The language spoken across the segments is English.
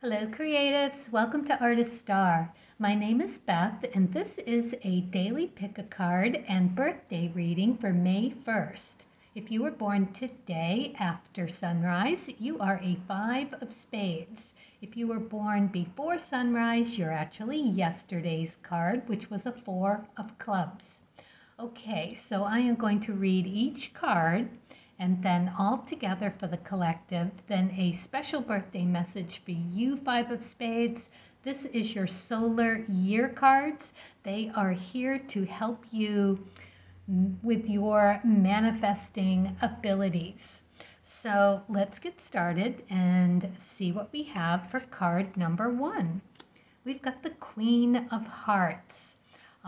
Hello, creatives. Welcome to Artist Star. My name is Beth, and this is a daily pick a card and birthday reading for May 1st. If you were born today after sunrise, you are a 5 of spades. If you were born before sunrise, you're actually yesterday's card, which was a 4 of clubs. Okay, so I am going to read each card and then all together for the collective, then a special birthday message for you, 5 of spades. This is your solar year cards. They are here to help you with your manifesting abilities. So let's get started and see what we have for card number 1. We've got the Queen of Hearts.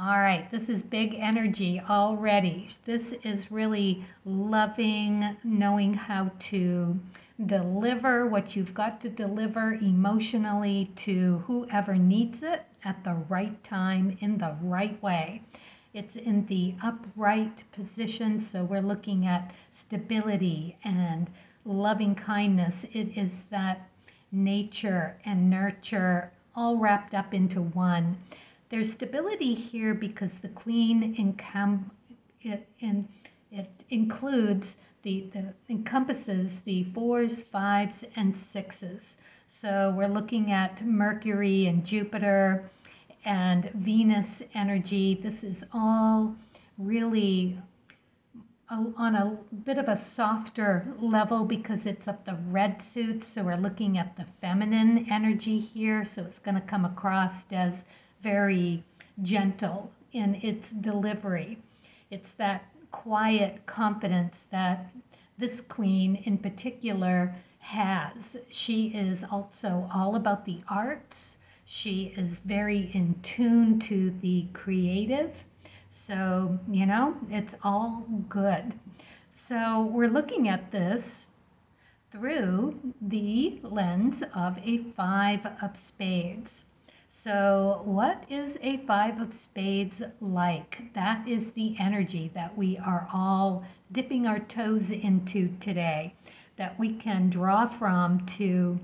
All right, this is big energy already. This is really loving, knowing how to deliver what you've got to deliver emotionally to whoever needs it at the right time in the right way. It's in the upright position, so we're looking at stability and loving kindness. It is that nature and nurture all wrapped up into one. There's stability here because the queen includes encompasses the 4s, 5s, and 6s. So we're looking at Mercury and Jupiter and Venus energy. This is all really on a bit of a softer level because it's of the red suits. So we're looking at the feminine energy here. So it's going to come across as very gentle in its delivery. It's that quiet confidence that this queen in particular has. She is also all about the arts. She is very in tune to the creative. So, it's all good. So we're looking at this through the lens of a 5 of spades. So what is a 5 of spades like? That is the energy that we are all dipping our toes into today, that we can draw from to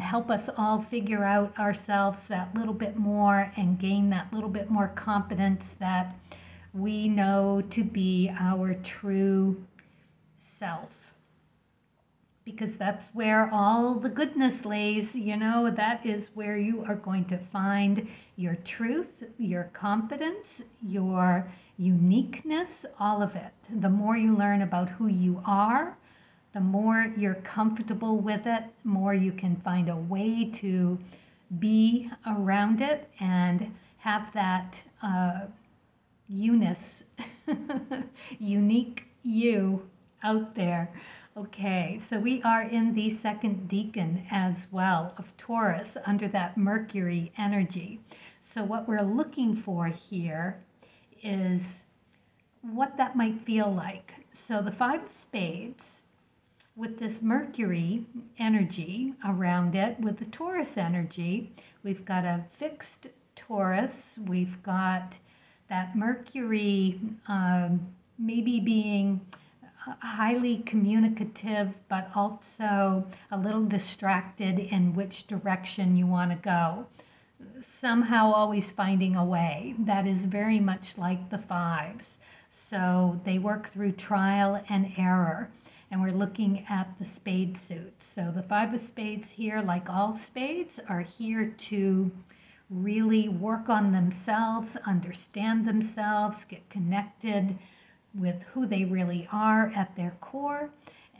help us all figure out ourselves that little bit more and gain that little bit more confidence that we know to be our true self. Because that's where all the goodness lays, that is where you are going to find your truth, your confidence, your uniqueness, all of it. The more you learn about who you are, the more you're comfortable with it, more you can find a way to be around it and have that unique you out there. Okay, so we are in the second decan as well of Taurus under that Mercury energy. So what we're looking for here is what that might feel like. So the 5 of spades with this Mercury energy around it, with the Taurus energy, we've got a fixed Taurus, we've got that Mercury maybe being highly communicative, but also a little distracted in which direction you want to go. Somehow always finding a way. That is very much like the 5s. So they work through trial and error. And we're looking at the spade suit. So the 5 of spades here, like all spades, are here to really work on themselves, understand themselves, get connected with who they really are at their core.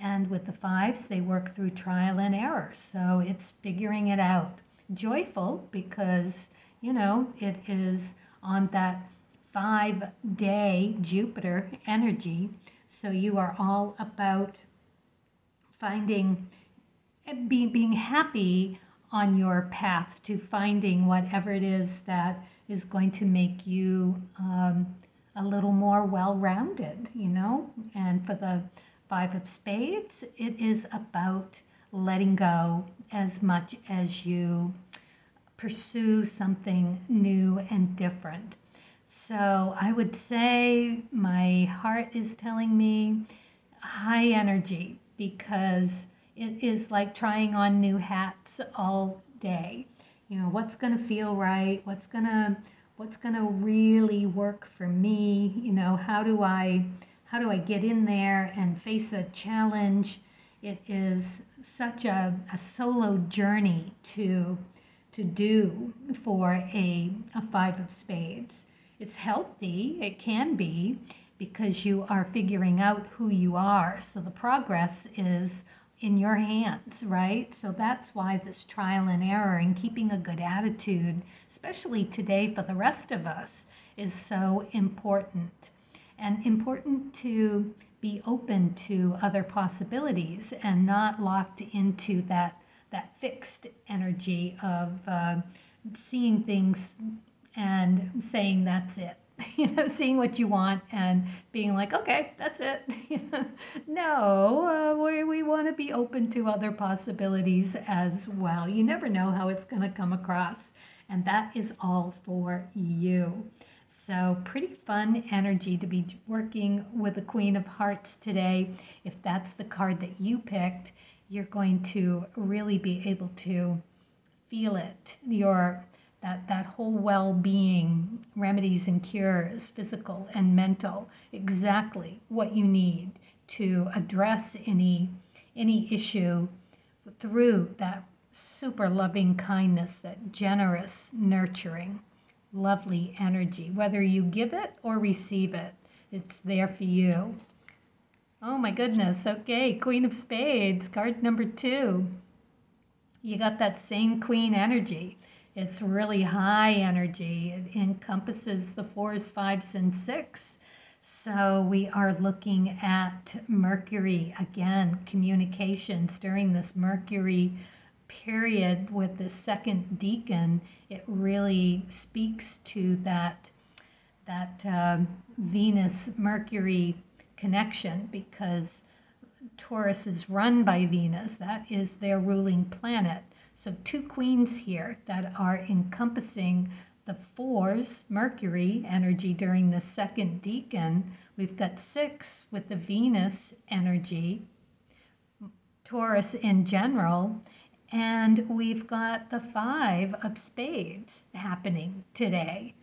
And with the 5s, they work through trial and error. So it's figuring it out. Joyful because, it is on that 5-day Jupiter energy. So you are all about finding, being happy on your path to finding whatever it is that is going to make you a little more well-rounded, And for the 5 of spades, it is about letting go as much as you pursue something new and different. So I would say my heart is telling me high energy because it is like trying on new hats all day. You know, what's going to feel right? What's going to really work for me? You know, how do I get in there and face a challenge? It is such a solo journey to do for a five of spades. It's healthy, it can be, because you are figuring out who you are. So the progress is in your hands, right? So that's why this trial and error and keeping a good attitude, especially today for the rest of us, is so important. And important to be open to other possibilities and not locked into that fixed energy of seeing things and saying that's it. You know, seeing what you want and being like, okay, that's it. No, we want to be open to other possibilities as well. You never know how it's going to come across, and that is all for you. So pretty fun energy to be working with the Queen of Hearts today. If that's the card that you picked, you're going to really be able to feel it. That whole well-being, remedies and cures, physical and mental, exactly what you need to address any issue through that super loving kindness, that generous, nurturing, lovely energy. Whether you give it or receive it, it's there for you. Oh my goodness. Okay, Queen of Spades, card number 2. You got that same queen energy. It's really high energy. It encompasses the 4s, 5s, and 6. So we are looking at Mercury again, communications during this Mercury period with the second decan. It really speaks to that Venus-Mercury connection, because Taurus is run by Venus. That is their ruling planet. So 2 queens here that are encompassing the 4s, Mercury energy during the second decan. We've got 6 with the Venus energy, Taurus in general, and we've got the 5 of spades happening today.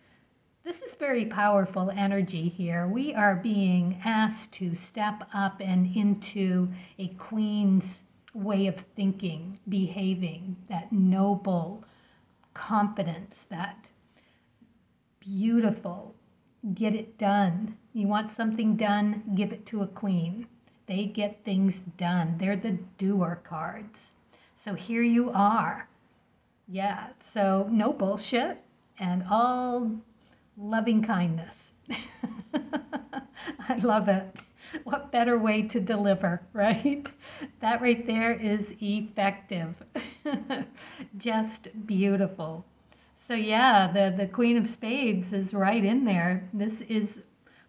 This is very powerful energy here. We are being asked to step up and into a queen's way of thinking, behaving, that noble confidence, that beautiful, get it done. You want something done, give it to a queen. They get things done. They're the doer cards. So here you are. Yeah, so no bullshit and all loving kindness. I love it. What better way to deliver, right? That right there is effective. Just beautiful. So yeah, the Queen of Spades is right in there. This is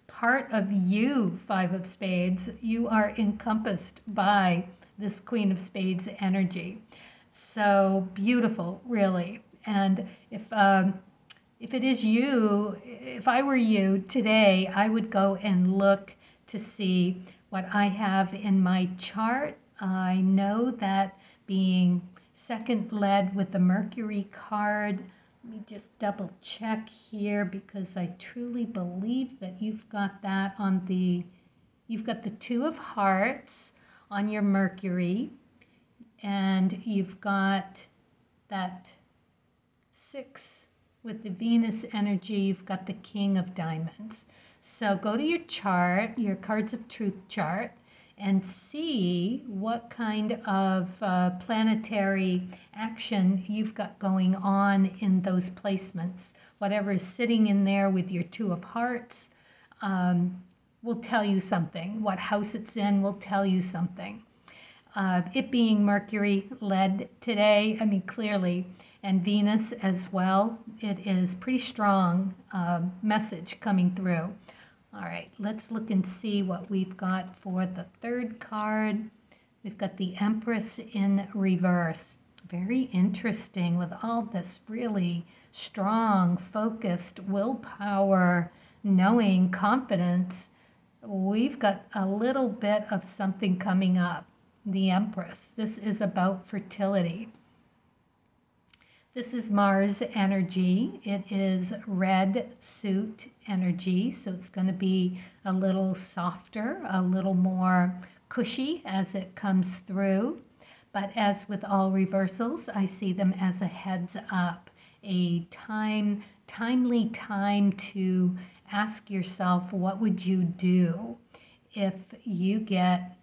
part of you, 5 of Spades. You are encompassed by this Queen of Spades energy. So beautiful, really. And if it is you, if I were you today, I would go and look to see what I have in my chart. I know that being second led with the Mercury card, let me just double check here, because I truly believe that you've got that on you've got the 2 of Hearts on your Mercury, and you've got that 6 with the Venus energy. You've got the King of Diamonds. So go to your chart, your Cards of Truth chart, and see what kind of planetary action you've got going on in those placements. Whatever is sitting in there with your 2 of Hearts will tell you something. What house it's in will tell you something. It being Mercury led today, I mean, clearly, and Venus as well, it is pretty strong message coming through. All right, let's look and see what we've got for the 3rd card. We've got the Empress in reverse. Very interesting, with all this really strong, focused willpower, knowing, confidence. We've got a little bit of something coming up. The Empress. This is about fertility. This is Mars energy. It is red suit energy, so it's going to be a little softer, a little more cushy as it comes through. But as with all reversals, I see them as a heads up, a timely time to ask yourself, what would you do if you get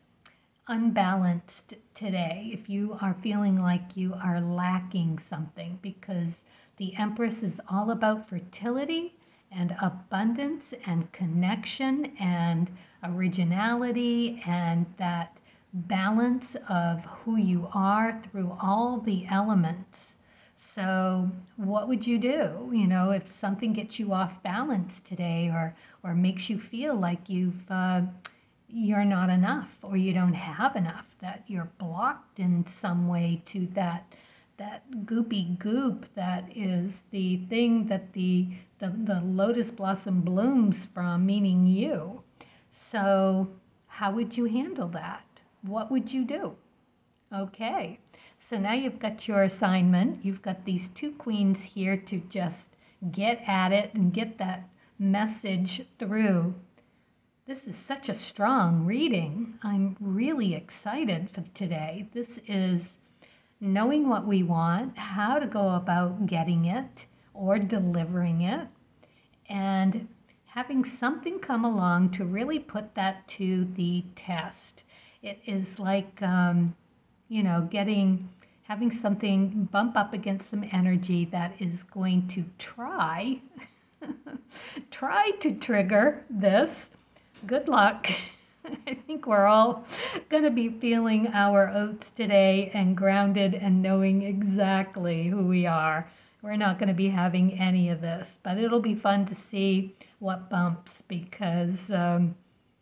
unbalanced today, if you are feeling like you are lacking something, because the Empress is all about fertility and abundance and connection and originality and that balance of who you are through all the elements. So what would you do, if something gets you off balance today, or makes you feel like you're not enough, or you don't have enough, that you're blocked in some way to that goopy goop that is the thing that the lotus blossom blooms from, meaning you. So how would you handle that? What would you do? Okay, so now you've got your assignment. You've got these two queens here to just get at it and get that message through. This is such a strong reading. I'm really excited for today. This is knowing what we want, how to go about getting it or delivering it, and having something come along to really put that to the test. It is like, having something bump up against some energy that is going to try to trigger this. Good luck. I think we're all going to be feeling our oats today and grounded and knowing exactly who we are. We're not going to be having any of this, but it'll be fun to see what bumps, because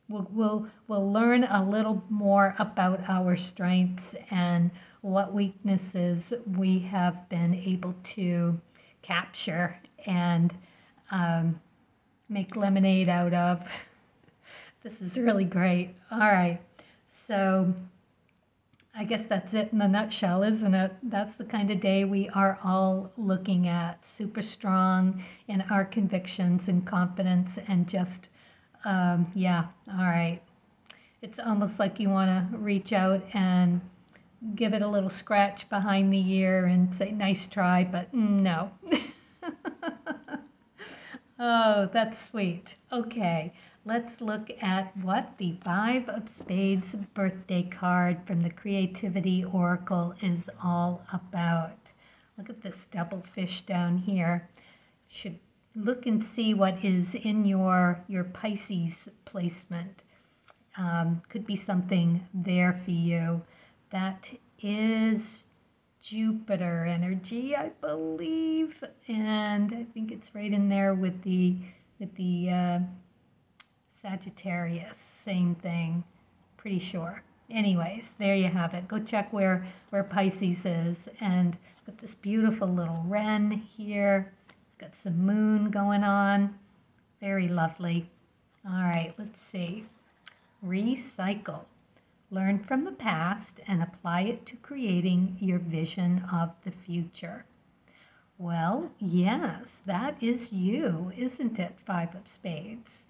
we'll learn a little more about our strengths and what weaknesses we have been able to capture and make lemonade out of. This is really great. All right, so I guess that's it in a nutshell, isn't it? That's the kind of day we are all looking at. Super strong in our convictions and confidence, and just, yeah, all right. It's almost like you want to reach out and give it a little scratch behind the ear and say, nice try, but no. Oh, that's sweet. Okay, let's look at what the Five of Spades birthday card from the Creativity Oracle is all about. Look at this double fish down here. Should look and see what is in your Pisces placement. Could be something there for you. That is Jupiter energy, I believe, and I think it's right in there with the Sagittarius, same thing, pretty sure. Anyways, there you have it. Go check where Pisces is, and got this beautiful little wren here. Got some moon going on, very lovely. All right, let's see. Recycle. Learn from the past and apply it to creating your vision of the future. Well, yes, that is you, isn't it, Five of Spades?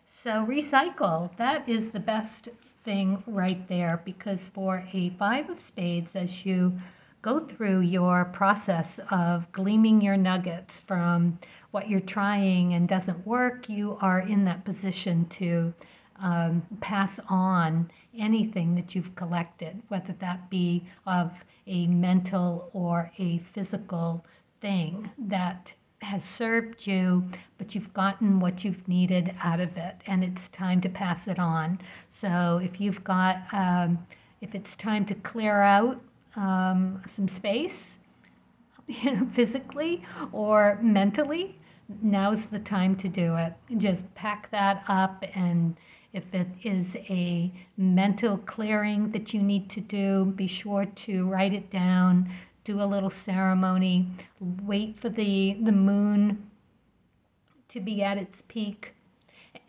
So recycle, that is the best thing right there, because for a Five of Spades, as you go through your process of gleaming your nuggets from what you're trying and doesn't work, you are in that position to pass on anything that you've collected, whether that be of a mental or a physical thing that has served you, but you've gotten what you've needed out of it, and it's time to pass it on. So if you've got, if it's time to clear out some space, physically or mentally, now's the time to do it. Just pack that up, and if it is a mental clearing that you need to do, be sure to write it down, do a little ceremony, wait for the moon to be at its peak,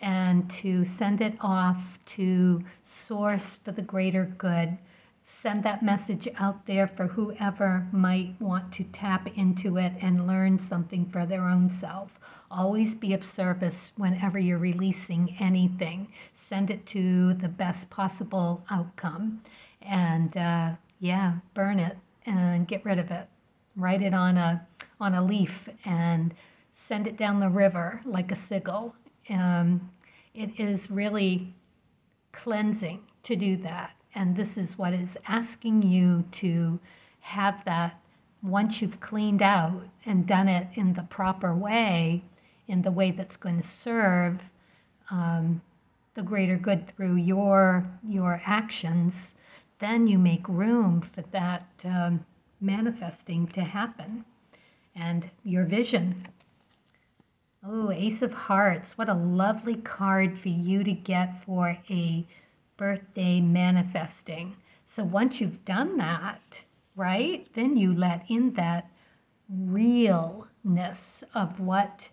and to send it off to source for the greater good, send that message out there for whoever might want to tap into it and learn something for their own self. Always be of service whenever you're releasing anything. Send it to the best possible outcome. And yeah, burn it and get rid of it. Write it on a leaf and send it down the river like a sigil. It is really cleansing to do that. And this is what is asking you to have that once you've cleaned out and done it in the proper way, in the way that's going to serve the greater good through your actions, then you make room for that manifesting to happen. And your vision. Oh, Ace of Hearts. What a lovely card for you to get for a birthday manifesting. So once you've done that, right, then you let in that realness of what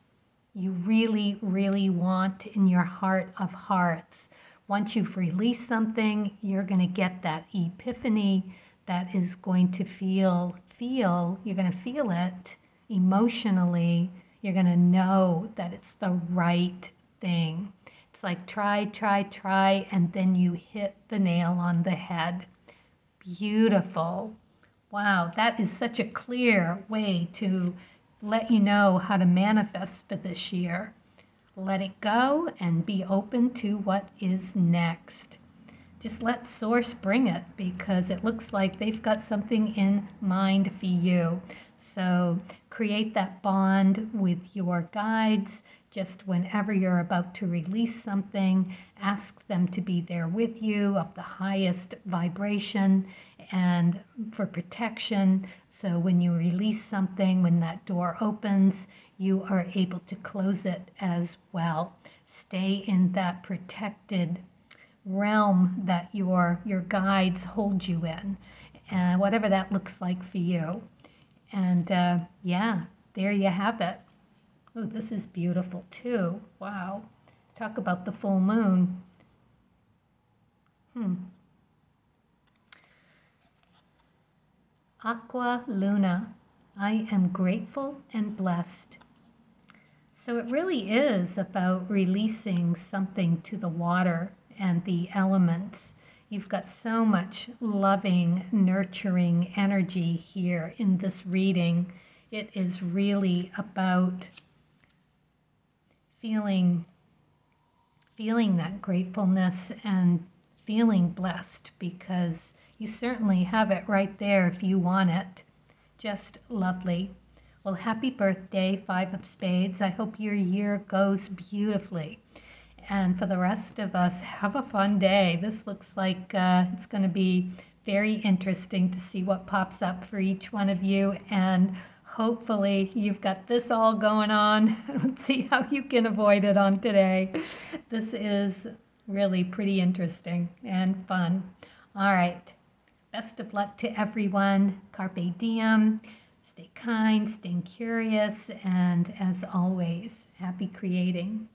you really, really want in your heart of hearts. Once you've released something, you're going to get that epiphany that is going to feel, you're going to feel it emotionally. You're going to know that it's the right thing. It's like try, and then you hit the nail on the head. Beautiful. Wow, that is such a clear way to let you know how to manifest for this year. Let it go and be open to what is next. Just let Source bring it, because it looks like they've got something in mind for you. So create that bond with your guides. Just whenever you're about to release something, ask them to be there with you of the highest vibration and for protection. So when you release something, when that door opens, you are able to close it as well. Stay in that protected realm that your guides hold you in, and whatever that looks like for you. And yeah, there you have it. Oh, this is beautiful too. Wow. Talk about the full moon. Aqua Luna. I am grateful and blessed. So it really is about releasing something to the water and the elements. You've got so much loving, nurturing energy here in this reading. It is really about feeling that gratefulness and feeling blessed, because you certainly have it right there if you want it. Just lovely. Well, happy birthday, Five of Spades. I hope your year goes beautifully. And for the rest of us, have a fun day. This looks like it's going to be very interesting to see what pops up for each one of you. And hopefully you've got this all going on. Let's see how you can avoid it on today. This is really pretty interesting and fun. All right. Best of luck to everyone. Carpe diem. Stay kind, stay curious, and as always, happy creating.